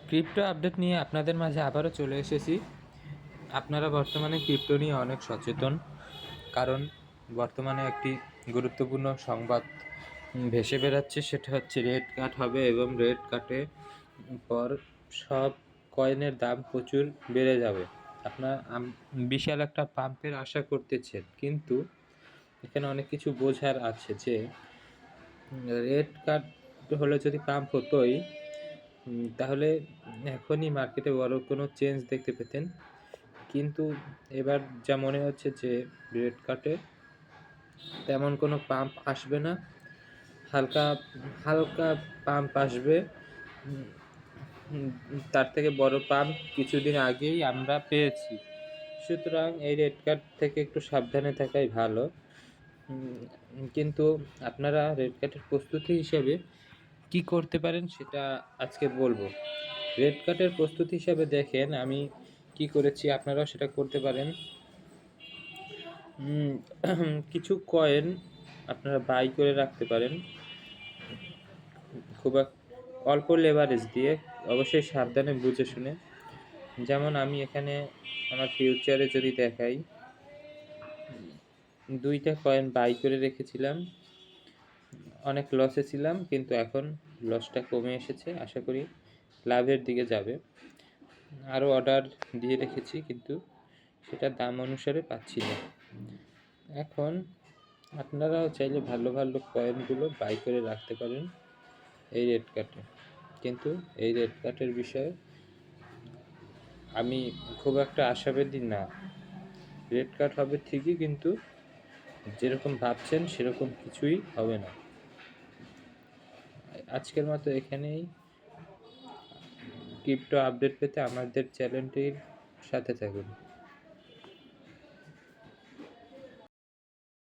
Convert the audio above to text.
Crypto update নিয়ে আপনাদের মাঝে আবারও চলে এসেছি। আপনারা বর্তমানে ক্রিপ্টো নিয়ে অনেক সচেতন, কারণ বর্তমানে একটি গুরুত্বপূর্ণ সংবাদ ভেসে বেড়াচ্ছে, সেটা হচ্ছে রেড কাট হবে এবং রেড কাটে পর সব কয়েনের দাম প্রচুর বেড়ে যাবে। আপনার বিশাল একটা পাম্পের আশা করতেছেন, কিন্তু এখানে অনেক কিছু বোঝার আছে যে রেড কাট হলে যদি পাম্প হতোই তাহলে এখনই মার্কেটে বড় কোনো চেঞ্জ দেখতে পেতেন। কিন্তু এবার যা মনে হচ্ছে যে রেড কাটে তেমন কোনো পাম্প আসবে না, হালকা হালকা পাম্প আসবে। উম, তার থেকে বড় পাম্প কিছুদিন আগেই আমরা পেয়েছি। সুতরাং এই রেড কাট থেকে একটু সাবধানে থাকাই ভালো। কিন্তু আপনারা রেড কাটের প্রস্তুতি হিসেবে কি করতে পারেন সেটা আজকে বলবো। রেড কার্ডের প্রস্তুতি হিসাবে দেখেন আমি কি করেছি, আপনারাও সেটা করতে পারেন। কিছু কয়েন আপনারা বাই করে রাখতে পারেন, খুব অল্প লেভারেজ দিয়ে, অবশ্যই সাবধানে বুঝে শুনে। যেমন আমি এখানে আমার ফিউচারে যদি দেখাই, 2টা কয়েন বাই করে রেখেছিলাম, অনেক লসে ছিলাম, কিন্তু এখন লসটা কমে এসেছে, আশা করি লাভের দিকে যাবে। আরও অর্ডার দিয়ে রেখেছি, কিন্তু সেটা দাম অনুসারে পাচ্ছি না। এখন আপনারাও চাইলে ভালো ভালো কয়েনগুলো বাই করে রাখতে পারেন এই রেড কার্টে। কিন্তু এই রেড কার্টের বিষয়ে আমি খুব একটা আশাবাদী না। রেড কার্ট হবে ঠিকই, কিন্তু যেরকম ভাবছেন সেরকম কিছুই হবে না। আজকের মতো এখানেই। ক্রিপ্টো আপডেট পেতে আমাদের চ্যানেলটির সাথে থাকুন।